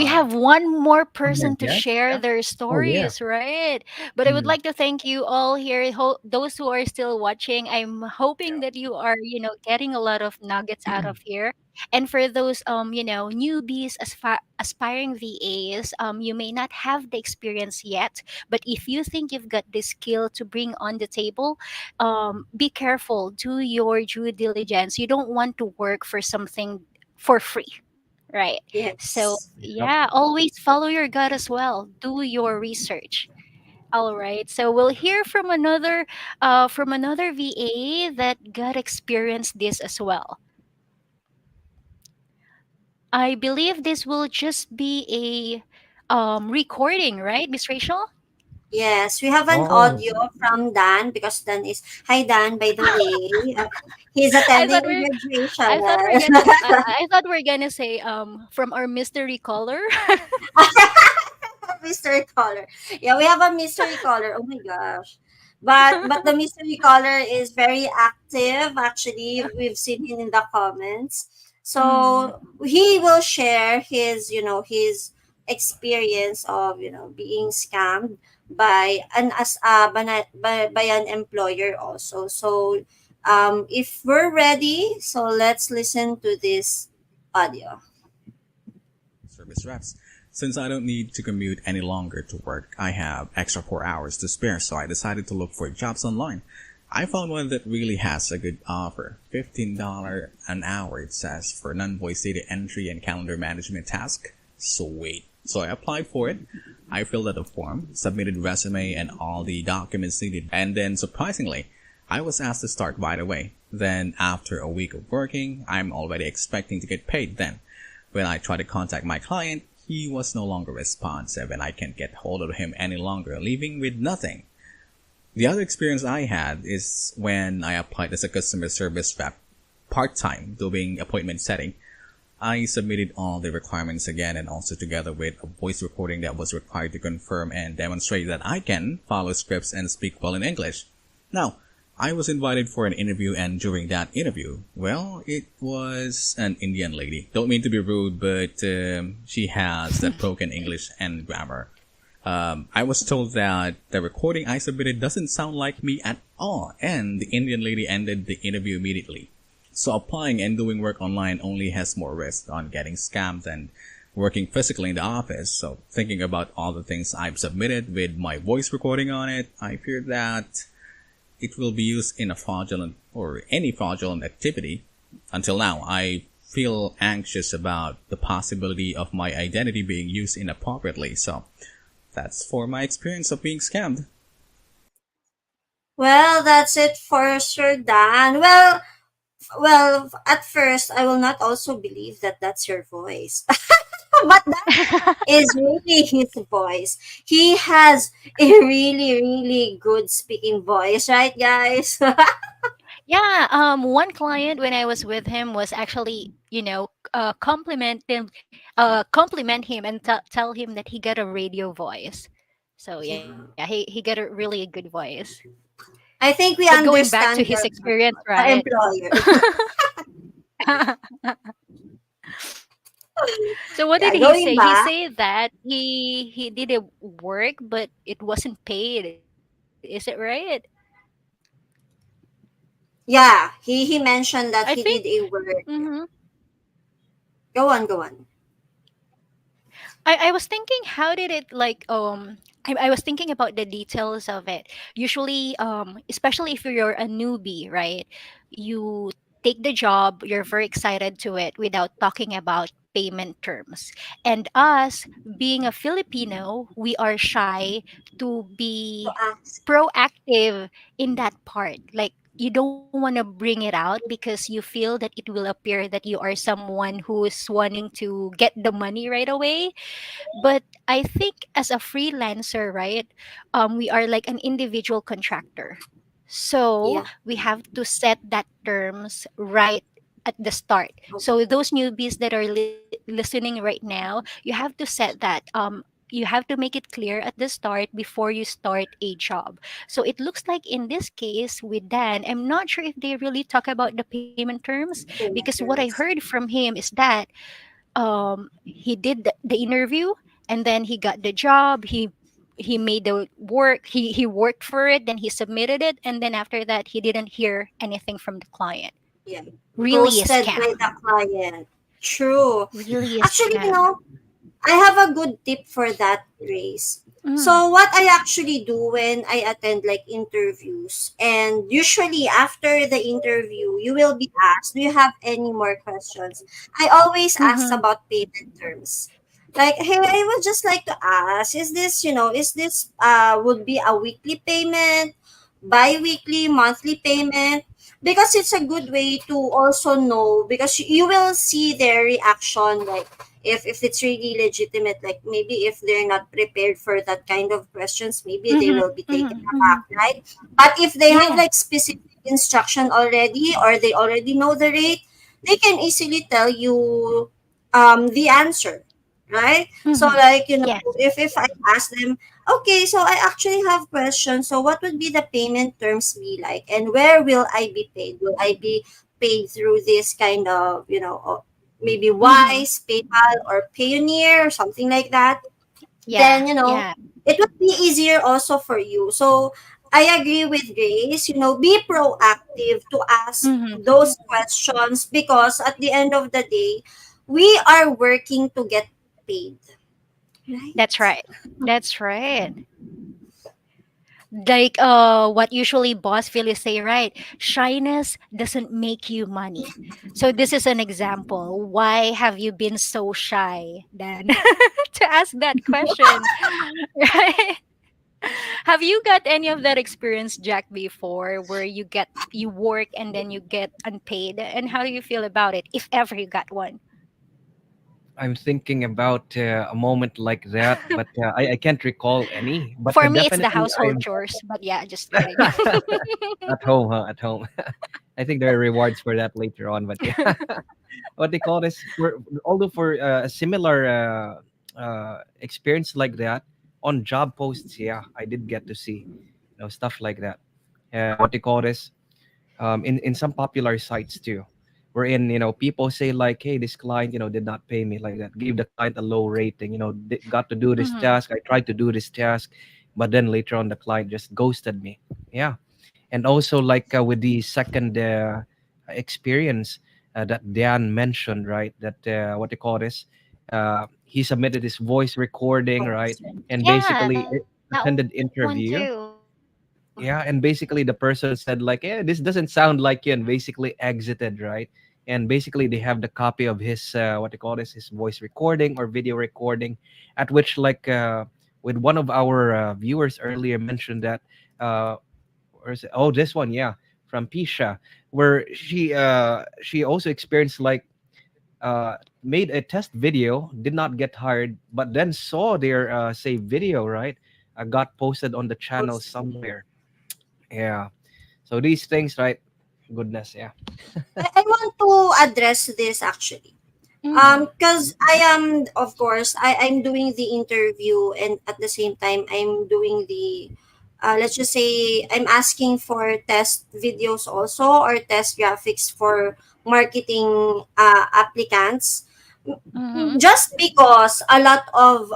uh, have one more one more person to guest. share Yeah. their Oh yeah. stories, right? But I would Mm, like to thank you all here, those who are still watching. I'm hoping that you are, getting a lot of nuggets out of here. And for those, newbies, aspiring VAs, you may not have the experience yet, but if you think you've got the skill to bring on the table, be careful. Do your due diligence. You don't want to work for something for free, right? So, Yes. yep. yeah, always follow your gut as well. Do your research. All right. So we'll hear from another VA that got experienced this as well. I believe this will just be a recording, right, Miss Rachel? Yes, we have an Oh. audio from Dan because Dan is, hi Dan, by the way. He's I attending thought the we're graduation. I thought we're gonna I thought we're gonna say from our mystery caller. Mystery caller. Yeah, we have a mystery caller. Oh my gosh. But the mystery caller is very active. Actually, we've seen him in the comments. Mhm. So he will share his, his experience of, being scammed by by an employer also. So if we're ready, so let's listen to this audio. Service reps. Since I don't need to commute any longer to work, I have extra 4 hours to spare, so I decided to look for jobs online. I found one that really has a good offer. $15 an hour, it says, for non-voice data entry and calendar management task. Sweet. So I applied for it. I filled out a form, submitted resume and all the documents needed, and then surprisingly, I was asked to start right away. Then after a week of working, I'm already expecting to get paid then. When I tried to contact my client, he was no longer responsive and I can't get hold of him any longer, leaving with nothing. The other experience I had is when I applied as a customer service rep part-time doing appointment setting. I submitted all the requirements again and also together with a voice recording that was required to confirm and demonstrate that I can follow scripts and speak well in English. Now, I was invited for an interview and during that interview, well, it was an Indian lady. Don't mean to be rude, but she has that broken English and grammar. I was told that the recording I submitted doesn't sound like me at all, and the Indian lady ended the interview immediately. So applying and doing work online only has more risk on getting scammed than working physically in the office. So thinking about all the things I've submitted with my voice recording on it, I fear that it will be used in a fraudulent or any fraudulent activity. Until now, I feel anxious about the possibility of my identity being used inappropriately. So that's for my experience of being scammed. Well, that's it for Sir Dan. Well, at first, I will not also believe that that's your voice. But that is really his voice. He has a really, really good speaking voice, right, guys? Yeah, one client when I was with him was actually, compliment him and tell him that he got a radio voice. So yeah, he got a really a good voice. I think But we going back to understand his your experience, right? employer. So what did Yeah, he going say? He back. said that he did a work, but it wasn't paid. Is it right? Yeah, he mentioned I that think. he did a work. Mhm. Go on, go on. I was thinking, how did it like I was thinking about the details of it. Usually, especially if you're a newbie, right? You take the job, you're very excited to it without talking about payment terms. And us, being a Filipino, we are shy to To be ask. proactive in that part. Like you don't want to bring it out because you feel that it will appear that you are someone who's wanting to get the money right away. But I think as a freelancer, right, we are like an individual contractor. So Yeah. we have to set that terms right at the start. So those newbies that are listening right now, you have to set that you have to make it clear at the start before you start a job. So it looks like in this case with Dan, I'm not sure if they really talk about the payment terms, because what I heard from him is that he did the interview, and then he got the job. He made the work, he worked for it, then he submitted it, and then after that he didn't hear anything from the client. Yeah. Really a Ghosted by scam. the client. True. Really a Actually, scam. I have a good tip for that, Grace. Mm. So what I actually do when I attend like interviews, and usually after the interview, you will be asked, "Do you have any more questions?" I always ask Mm-hmm. about payment terms. Like, hey, I would just like to ask, is this would be a weekly payment, bi-weekly, monthly payment? Because it's a good way to also know, because you will see their reaction, like if it's really legitimate, like maybe if they're not prepared for that kind of questions, maybe they Mm-hmm. will be taken Mm-hmm. aback, right? But if they have Yeah. like specific instruction already, or they already know the rate, they can easily tell you the answer, right? So Mm-hmm. like, Yes. if I ask them, okay, so I actually have questions, so what would be the payment terms be like, and where will I be paid? Will I be paid through this kind of, maybe Mm-hmm. Wise, PayPal, or Payoneer, or something like that? Yeah. Then, Yeah. it would be easier also for you. So I agree with Grace, be proactive to ask Mm-hmm. those questions, because at the end of the day, we are working to get paid, That's right? right. That's right. Like what usually boss Philly say, right? Shyness doesn't make you money. So this is an example. Why have you been so shy then to ask that question? Right? Have you got any of that experience, Jack, before, where you work and then you get unpaid? And how do you feel about it, if ever you got one? I'm thinking about a moment like that, but I can't recall any. But For me, it's the definitely, household I'm chores. But yeah, just kidding. at home, huh? At home. I think there are rewards for that later on. But yeah, what they call this, although for a similar experience like that on job posts, yeah, I did get to see, stuff like that. What they call this, in some popular sites too, wherein people say like, hey, this client did not pay me, like that, gave the client a low rating, got to do this Hmm. task, I tried to do this task, but then later on the client just ghosted me. Yeah. And also like with the second experience that Dan mentioned, right, that what they call this, he submitted his voice recording, right, and Yeah, basically that one too. attended interview. Yeah, and basically the person said like, "Yeah, this doesn't sound like you," and basically exited, right? And basically they have the copy of his what they call this, his voice recording or video recording, at which like with one of our viewers earlier mentioned that or is it, oh, this one, yeah, from Pisha, where she also experienced like made a test video, did not get hired, but then saw their say video, right, got posted on the channel somewhere. Yeah. So these things, right? Goodness, yeah. I want to address this actually. Hmm. Because I am, of course, I'm doing the interview, and at the same time, I'm doing the, let's just say, I'm asking for test videos also, or test graphics for marketing applicants. Hmm. Just because a lot of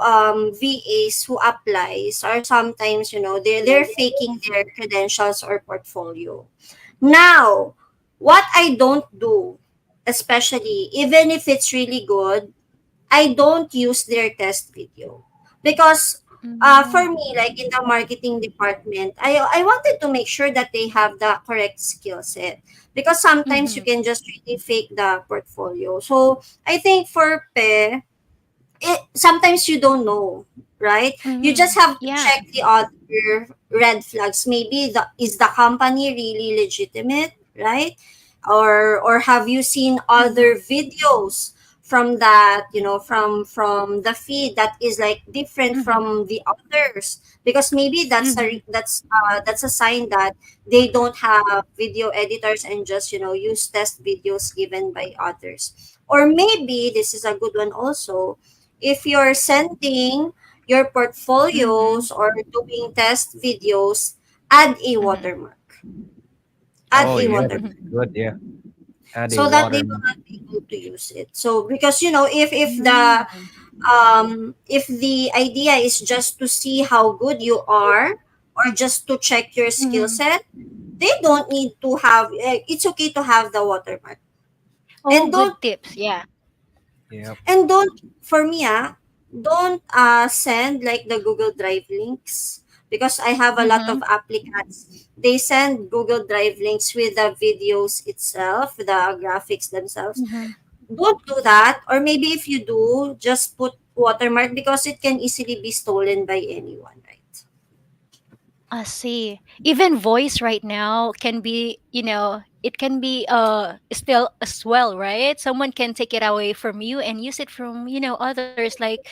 VAs who applies are sometimes, they're faking their credentials or portfolio. Now, what I don't do, especially even if it's really good, I don't use their test video, because for me, like in the marketing department, I wanted to make sure that they have the correct skill set, because sometimes you Hmm. can just really fake the portfolio. So I think for PE, sometimes you don't know, right? You just Hmm. have to Yeah. check the other red flags. Maybe is the company really legitimate, right? Or have you seen other Hmm. videos that, from the feed that is like different Mhm. from the others, because maybe Mhm. that's a sign that they don't have video editors and just use test videos given by others. Or maybe this is a good one also, if you're sending your Mhm. portfolios or doing test videos, add a Mhm. watermark. Add Oh a yeah, watermark that's good. Yeah, add a so that they will watermark. not be able to use it. So because Mhm. if the idea is just to see how good you are, or just to check your skill Mhm. set, they don't need to have, it's okay to have the watermark. Oh, And good don't tips. Yeah. Yep. for me, don't send like the Google Drive links, because I have a lot of Mhm. applicants. They send Google Drive links with the videos itself, the graphics themselves. Mhm. Don't do that. Or maybe if you do, just put watermark, because it can easily be stolen by anyone, right? I see. Even voice right now can be, it can be still as well, right? Someone can take it away from you and use it from, others, like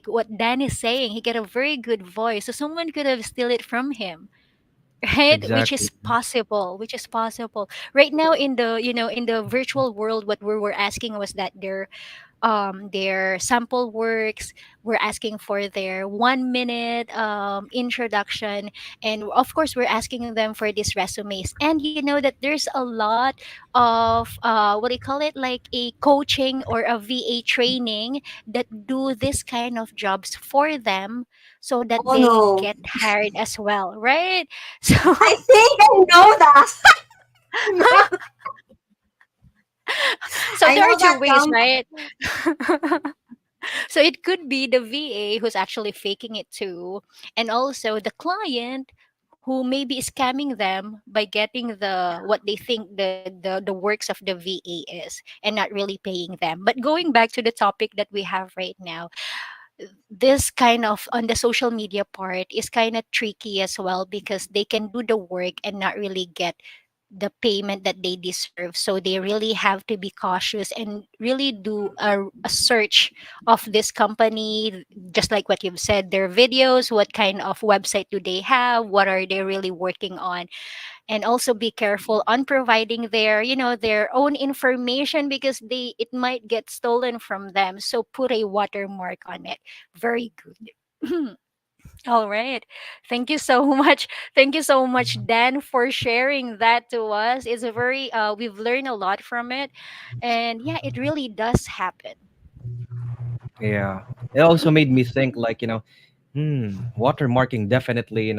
what Dan is saying. He got a very good voice. So someone could have steal it from him. Right, which Exactly. is possible, right now in the, in the virtual world. What we were asking was that their sample works. We're asking for their 1 minute introduction, and of course we're asking them for these resumes. And you know that there's a lot of what do you call it, like a coaching or a VA training that do this kind of jobs for them, so that Oh they no. get hired as well, right? So I think I know that. so I there are know two that ways, come. right? So it could be the VA who's actually faking it too, and also the client who maybe is scamming them by getting what they think the works of the VA is, and not really paying them. But going back to the topic that we have right now, this kind of on the social media part is kind of tricky as well, because they can do the work and not really get the payment that they deserve. So they really have to be cautious and really do a search of this company, just like what you've said, their videos, what kind of website do they have, what are they really working on, and also be careful on providing their, their own information, because it might get stolen from them. So put a watermark on it. Very good. All right. Thank you so much. Thank you so much, Dan, for sharing that to us. It's a very we've learned a lot from it. And yeah, it really does happen. Yeah. It also made me think like, watermarking definitely, is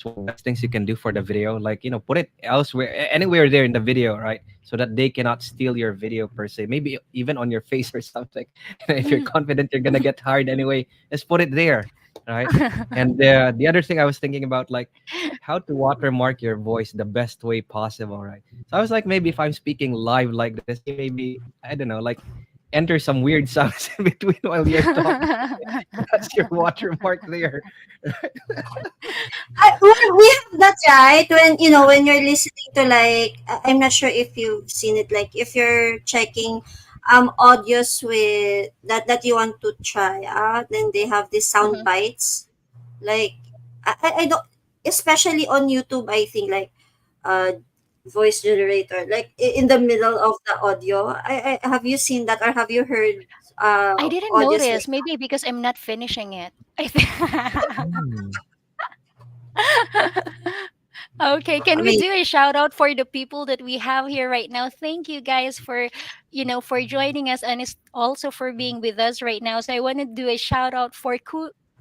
one of the best things you can do for the video. Like, put it elsewhere, anywhere there in the video, right? So that they cannot steal your video per se. Maybe even on your face or something. If you're confident you're gonna get hired anyway, just put it there, right? And the other thing I was thinking about, like, how to watermark your voice the best way possible, right? So I was like, maybe if I'm speaking live like this, hey, maybe I don't know, like enter some weird sounds in between while you're talking. That's your watermark there. We have that, right? When when you're listening to, like, I'm not sure if you've seen it, like if you're checking audios with that you want to try out, then they have these sound Mhm. bites. Like, I don't, especially on YouTube, I think, like, voice generator, like in the middle of the audio. I have you seen that, or have you heard I didn't audios notice. like Maybe because I'm not finishing it. I think. Hmm. Okay, that? can we do a shout out for the people that we have here right now? Thank you guys for, for joining us, and it's also for being with us right now. So I want to do a shout out for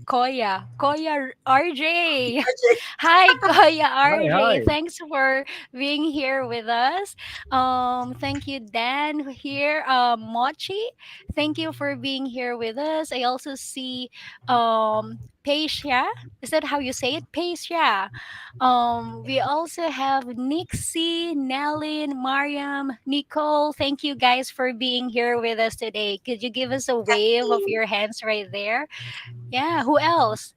Koya RJ. Hi, Koya Hi, RJ. hi. Thanks for being here with us. Thank you, Dan here. Mochi, thank you for being here with us. I also see Paisha. Is that how you say it? Paisha. We also have Nixie, Nellin, Mariam, Nicole. Thank you guys for being here with us today. Could you give us a wave of Kathleen. your hands right there? Yeah, who else?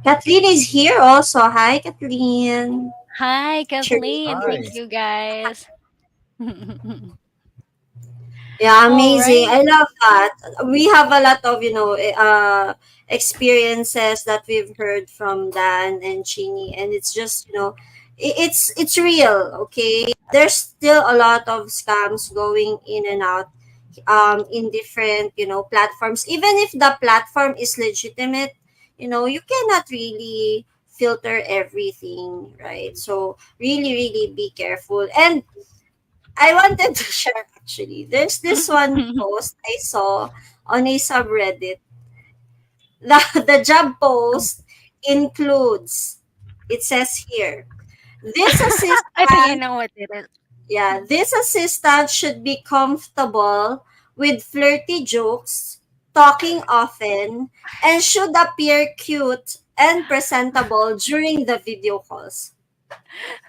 Kathleen is here also. Hi, Kathleen. Hi, Cherise. Kathleen. Thank Hi. you guys. Yeah, All amazing. right. I love that. We have a lot of, experiences that we've heard from Dan and Chini, and it's just, it's real, okay? There's still a lot of scams going in and out in different, platforms. Even if the platform is legitimate, you cannot really filter everything, right? So really, really be careful. And I wanted to share actually. There's this one post I saw on a subreddit. The job post includes, it says here, this I think I assistant, know what it is. yeah, this assistant should be comfortable with flirty jokes, talking often, and should appear cute and presentable during the video calls.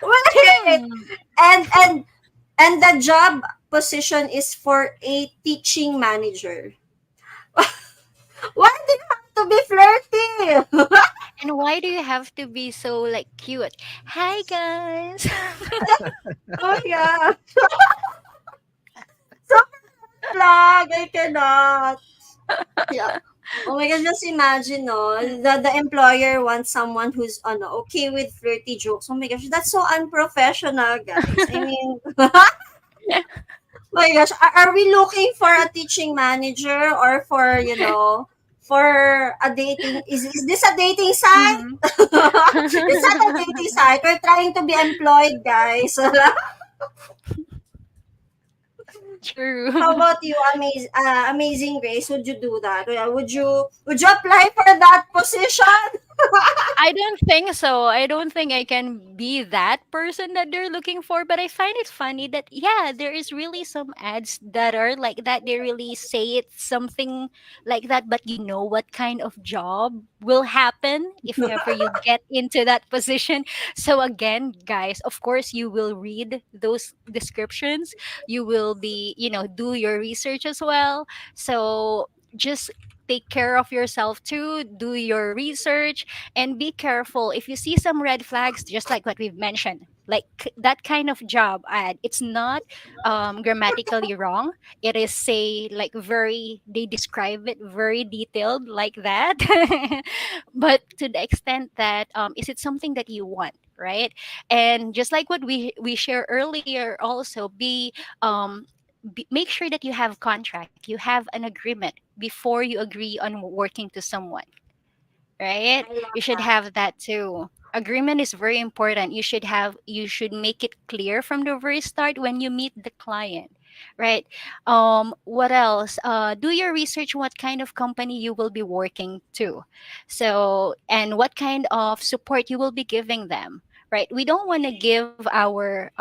Wait, Hmm. and and the job position is for a teaching manager. Why do you have to be flirty? And why do you have to be so like cute? Hi guys. Oh yeah. So vlog, I cannot. Yeah. Oh my gosh, just imagine, no, the employer wants someone who's okay with flirty jokes. Oh my gosh, that's so unprofessional, guys. I mean, my gosh, are we looking for a teaching manager or for, for a dating? Is this a dating site? Mhm. It's not a dating site. We're trying to be employed, guys. True. How about you, Amazing Grace? Would you do that? Would you apply for that position? I don't think so. I don't think I can be that person that they're looking for. But I find it funny that, yeah, there is really some ads that are like that. They really say it's something like that, but you know what kind of job will happen if ever you get into that position. So, again, guys, of course, you will read those descriptions. You will be, do your research as well. So, just take care of yourself too, do your research, and be careful if you see some red flags, just like what we've mentioned, like that kind of job ad. It's not grammatically wrong. It is, say, like, very, they describe it very detailed like that. But to the extent that, is it something that you want, right? And just like what we share earlier, also make sure that you have contract, you have an agreement before you agree on working to someone, right? I love You should that. have that too. Agreement is very important. You should make it clear from the very start when you meet the client, right? What else? Do your research what kind of company you will be working to. So, and what kind of support you will be giving them, right? We don't want to give our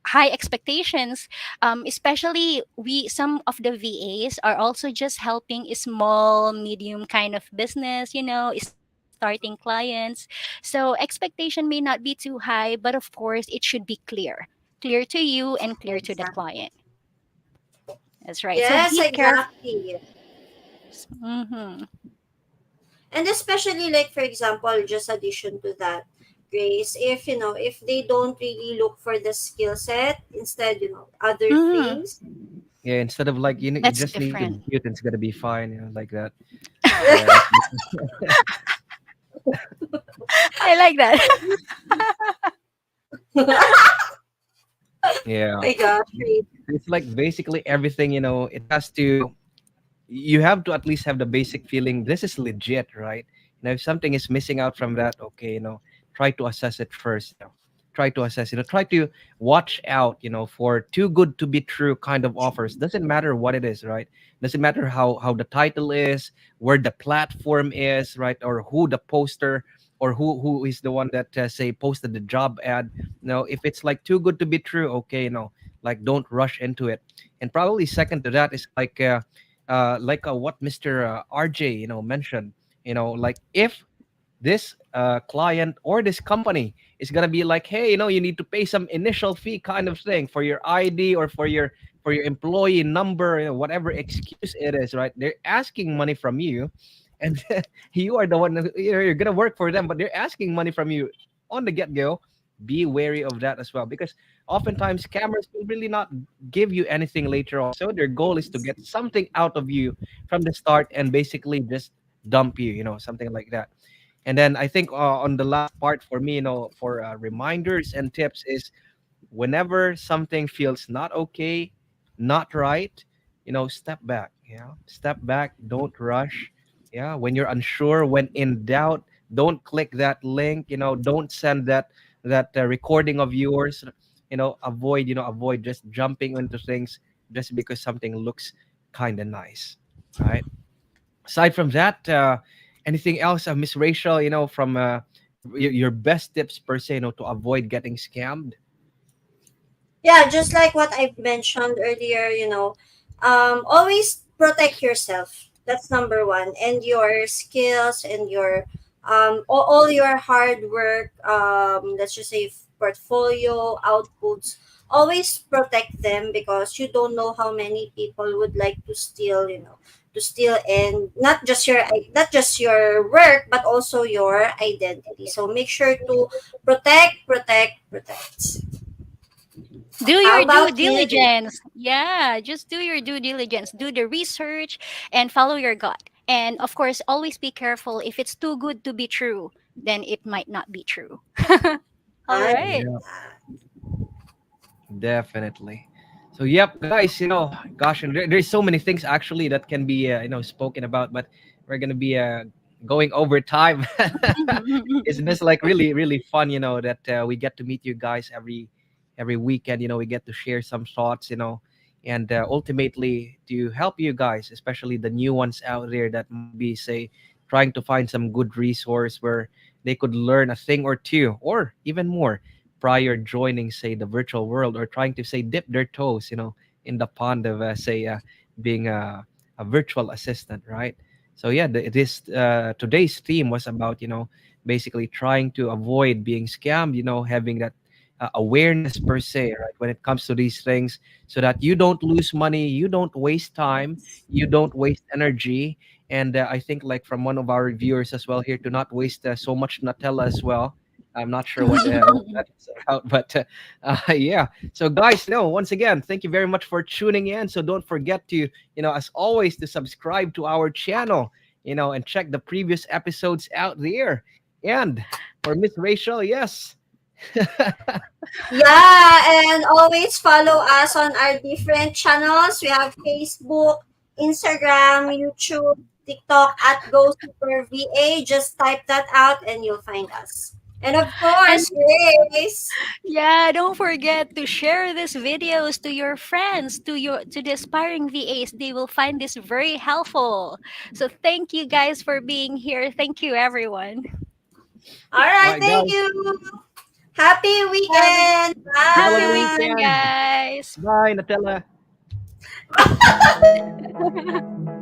high expectations, especially we some of the VAs are also just helping a small medium kind of business, starting clients. So expectation may not be too high, but of course it should be clear to you and clear to the Exactly. client. That's right. So Yes, be careful. exactly. Mm-hmm. And especially, like, for example, just addition to that, Grace, if they don't really look for the skill set, instead, other Mm-hmm. things. Yeah, instead of like you That's just need to be different. cute and it's gonna be fine, like that. Yeah, I like that. Oh yeah. my gosh, right. It's like basically everything, it has to, you have to at least have the basic feeling this is legit, right? If something is missing out from that, okay, try to assess it first. Try to assess, try to watch out, for too good to be true kind of offers. Doesn't matter what it is, right? Doesn't matter how the title is, where the platform is, right? Or who the poster, or who is the one that say posted the job ad. If it's like too good to be true, okay, like don't rush into it. And probably second to that is like what Mr. RJ mentioned. Like if this client or this company is gonna be like, hey, you need to pay some initial fee kind of thing for your ID or for your employee number, whatever excuse it is, right? They're asking money from you, and you are the one you're gonna work for them, but they're asking money from you on the get go. Be wary of that as well, because oftentimes scammers will really not give you anything later on. So their goal is to get something out of you from the start and basically just dump you, something like that. And then I think on the last part for me, for reminders and tips is whenever something feels not okay, not right, step back. Yeah, step back. Don't rush. Yeah, when you're unsure, when in doubt, don't click that link. Don't send that recording of yours. Avoid just jumping into things just because something looks kind of nice, right? Aside from that, anything else, Miss Rachel? From your best tips per se, to avoid getting scammed. Yeah, just like what I mentioned earlier, always protect yourself. That's number one. And your skills and your all your hard work, let's just say portfolio, outputs, always protect them because you don't know how many people would like to steal, to steal, and not just your work but also your identity. So make sure to protect, protect, protect. Do How your due about you? diligence. Yeah, just do your due diligence. Do the research and follow your gut. And of course, always be careful. If it's too good to be true, then it might not be true. All I right. Yeah, definitely. So, yep, guys, gosh, and there's so many things actually that can be, spoken about, but we're gonna be going over time. It's just like really, really fun, that we get to meet you guys every weekend. We get to share some thoughts, and ultimately to help you guys, especially the new ones out there that might be, say, trying to find some good resource where they could learn a thing or two, or even more, prior joining, say, the virtual world, or trying to, say, dip their toes, in the pond of, say, being a virtual assistant, right? So yeah, this today's theme was about, basically trying to avoid being scammed, having that awareness per se, right, when it comes to these things, so that you don't lose money, you don't waste time, you don't waste energy. And I think, like, from one of our viewers as well here, to not waste so much Nutella as well. I'm not sure what that's about, but yeah. So, guys, once again, thank you very much for tuning in. So don't forget to, as always, to subscribe to our channel, and check the previous episodes out there. And for Miss Rachel, yes. Yeah, and always follow us on our different channels. We have Facebook, Instagram, YouTube, TikTok at Go Super VA. Just type that out and you'll find us. And of And course, Grace. yeah, don't forget to share these videos to your friends, to the aspiring VAs. They will find this very helpful. So thank you guys for being here. Thank you everyone. All All right, right, thank guys. you. Happy Have a weekend. Have a happy lovely weekend, Bye. weekend. guys. Bye, Nutella.